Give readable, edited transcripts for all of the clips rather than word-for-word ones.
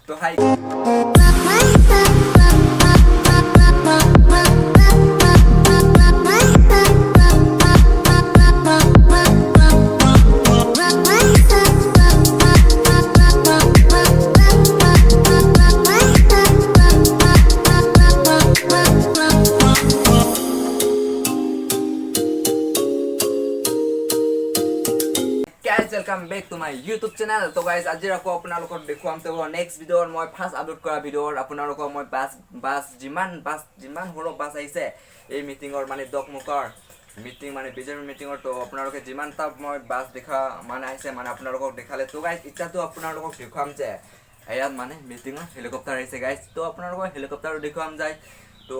तो hi welcome back to my YouTube channel. तो guys आज আকৌ আপোনালোকক দেখুৱাম তো নেক্সট ভিডিঅ'ৰ মই ফাৰ্ষ্ট আপলোড কৰা ভিডিঅ'ৰ আপোনালোকক মই বাস যিমান হলো বাস আহিছে এই মিটিংৰ মানে ডকমুকৰ মিটিং মানে বিজেপি মিটিংৰ তো আপোনালোকে যিমান তা মই বাস দেখা মানে আহিছে মানে আপোনালোকক দেখালে তো গাইস ইটাতো আপোনালোকক দেখুৱাম যে এয়াত মানে মিটিংৰ হেলিকপ্টাৰ আহিছে গাইস তো আপোনালোকক হেলিকপ্টাৰ দেখুৱাম যায় তো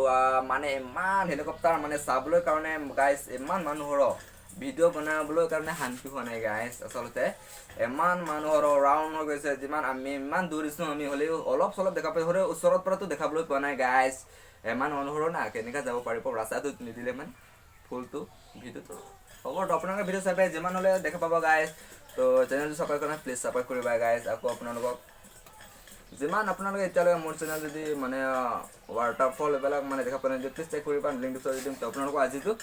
মানে ইমান হেলিকপ্টাৰ মানে চাবলৈ কাৰণে গাইস ইমান মানুহৰ ভিডিও বনাবলৈ কাৰণে শান্তি হোৱা নাই গাইস আসলতে ইমান মানুহৰ ৰাউণ্ড হৈ গৈছে যিমান আমি ইমান দূৰ আছো আমি হলেও অলপ চলপ দেখা পাই হৰে ওচৰত পৰাটো দেখাবলৈ পোৱা নাই গাইস ইমান মানুহৰ না কেনেকা যাব পাৰিব ৰাস্তাটো নিদিলে মানে ফুলটো ভিডিওটো হ'ব আপোনালোকে ভিডিও চাই যিমান হলে দেখা পাব গাইস তো চেনেলটো সাবস্ক্ৰাইব কৰা প্লিজ সাবস্ক্ৰাইব কৰিবা গাইস আকৌ আপোনালোকক যিমান আপোনালোকে এতিয়ালৈ মোৰ চেনেল যদি মানে ৱাটাৰফল এবিলাক মানে দেখা পাই প্লিজ চেক কৰিবা লিংক দিছো দিম তো আপোনালোকক আজিটো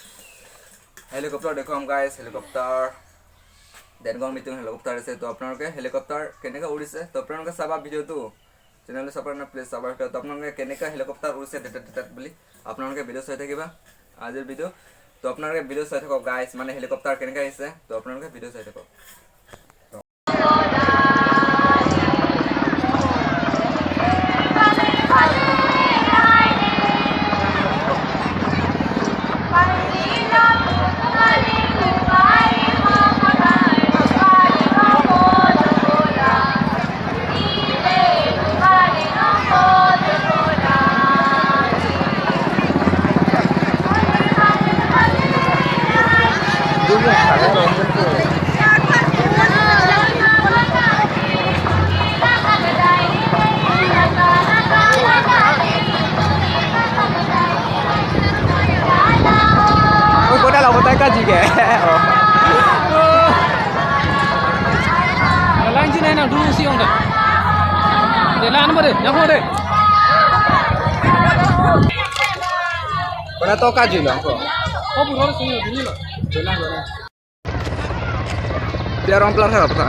हेलिकॉप्टर देखो हम guys helicopter Bengal meeting helicopter আছে তো আপোনালোকে হেলিকপ্টাৰ কেনেকা উৰিছে তো আপোনালোকে চাবা ভিডিওটো চেনেলটো সাবস্ক্ৰাইব না প্লিজ সাবস্ক্ৰাইব তো আপোনালোকে কেনেকা হেলিকপ্টাৰ উৰিছে ডেটা বুলি আপোনালোকে ভিডিও চাই থাকিবা আজিৰ ভিডিও তো আপোনালোকে ভিডিও চাই থাকক গাইস মানে হেলিকপ্টাৰ কেনেকা আহিছে তো আপোনালোকে ভিডিও চাই থাকক cái gì kìa lang chi này nào đu siêu này để lan mà đi nhắm vào đây Mana to ka ji lo ko oh bu rồi sini dulu lo jalan jalan biar orang pelan apa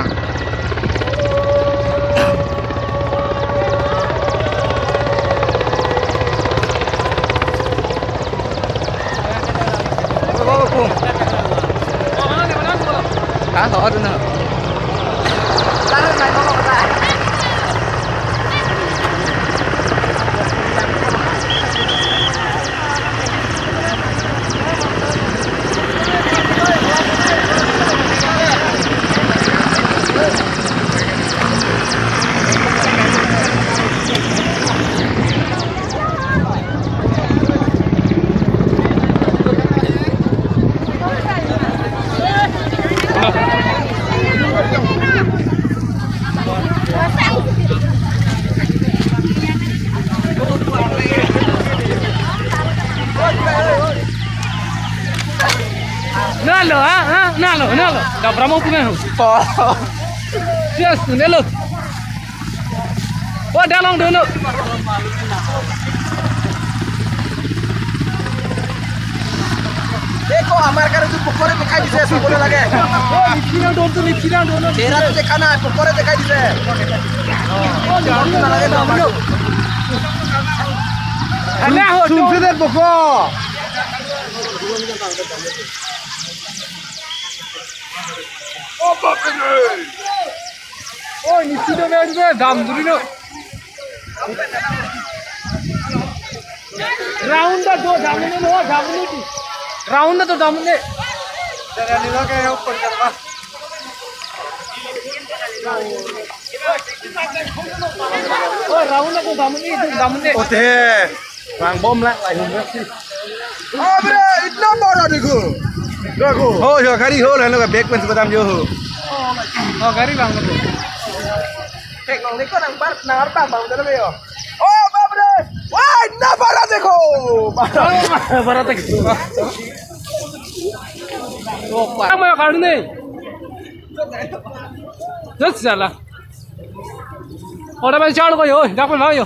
cá thỏ nữa nè lá này có một cái nalo nalo dah berapa punya yes nalo oh dalang dulu देखो हमारे घर जो पोखरे दिखाई दिसे सब बोले लगे oh लिखिना दोनों तेरा तो देखा ना पोखरे दिखाई दिसे oh जान ना लगे ना हमारे अल्लाह हो सुन दे पोखो oh बाप रे oh लिखिना में जो दाम दूरी नो राउंड दा दो दामने नो दामने की राउंड दा तो दामने तेरा नीला के ऊपर करवा oh राउंड दा तो दामने ओते rang bom lại lại hùng rất oh bre itna bada देखो देखो हो जो गाड़ी हो ले लोग बैक में से बदाम जो हो oh गाड़ी bang एक लोग देखो नंग पर नंगर bang bang चलो बे oh बाप रे वाह इतना बड़ा देखो बड़ा तक oh parah mau kamu nih just jalan Ora ba chal ko yo, dapat mau yo.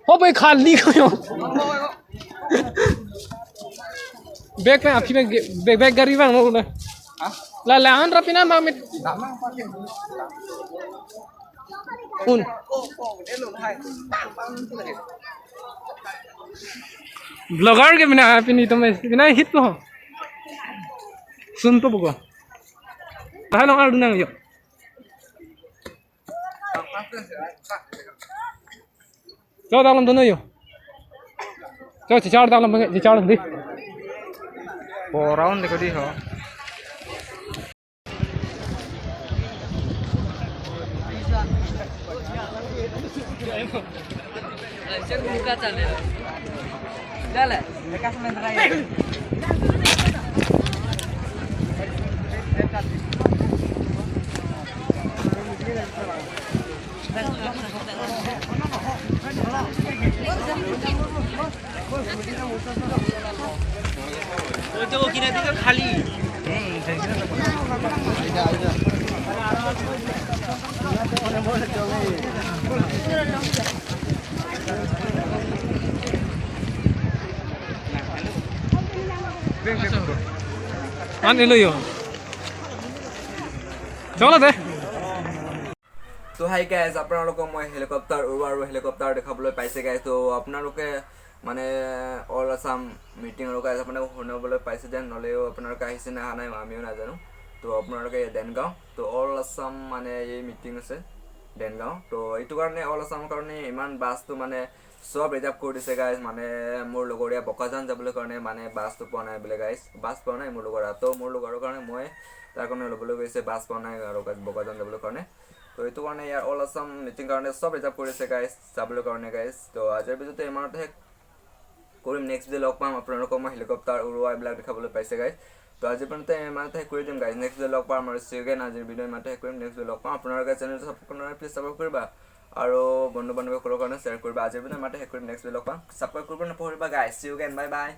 Oh boy खाली को yo. Bag में आपकी bag गाड़ी bang mau na. La an rapi na mamit. Un. Vlogger के बिना आप नहीं तो मैं बिना hit तो हो. सुन तो बगो. Tahan lang alo nang yo. Cho dalam dono yo. Cho cicar dalam cicar di. Round देखो दी हो तो किने दिके खाली An ilo yo. Cholo de. তো হাই গাইজ আপোনালোকক মই হেলিকপ্টাৰ উৰোৱা আৰু হেলিকপ্টাৰ দেখাবলৈ পাইছে গাইজ তো আপোনালোকে মানে অল আছাম মিটিং আৰু গাইজ আপোনালোকে শুনিবলৈ পাইছে যেন নহ'লেও আপোনালোকে আহিছে নে অহা নাই আমিও নাজানো তো আপোনালোকে দেনগাঁও তো অল আছাম মানে এই মিটিং আছে দেনগাঁও তো এইটো কাৰণে অল আছামৰ কাৰণে ইমান বাছটো মানে সব ৰিজাৰ্ভ কৰি দিছে গাইজ মানে মোৰ লগৰীয়া বকাজান যাবলৈ কাৰণে মানে বাছটো পোৱা নাই বোলে গাইজ বাছ পোৱা নাই মোৰ লগৰ তো মোৰ লগৰৰ কাৰণে মই তাৰ কাৰণে ল'বলৈ গৈছে বাছ পোৱা নাই আৰু বকাজান যাবলৈ কাৰণে তো এইটো কাৰণে ইয়াৰ অল আছাম মিটিং কাৰণে সব ৰিজাৰ্ভ কৰিছে গাইজ যাবলৈ কাৰণে গাইজ তো আজিৰ ভিডিঅ'টো ইমানতে কৰিম নেক্সট ভিডিঅ' লগ পাম আপোনালোকক মই হেলিকপ্টাৰ উৰোৱা এইবিলাক দেখাবলৈ পাইছে গাইজ তো আজিৰ পৰ্যন্ত ইমানতে কৰি দিম গাইজ নেক্সট ভিডিঅ' লগ পাম আৰু চিউগেন আজিৰ ভিডিঅ' ইমানতে কৰিম নেক্সট ভিডিঅ' লগ পাম আপোনালোকে চেনেলটো ছাবস্ক্ৰাইব কৰি প্লিজ ছাবস্ক্ৰাইব কৰিবা আৰু বন্ধু বান্ধৱীসকলৰ কাৰণে শ্বেয়াৰ কৰিবা আজিৰ ভিডিঅ' ইমানতে কৰিম নেক্সট ভিডিঅ' লগ পাম ছাবস্ক্ৰাইব কৰিব নাপাহৰিবা গাইজ চিউগেন বাই বাই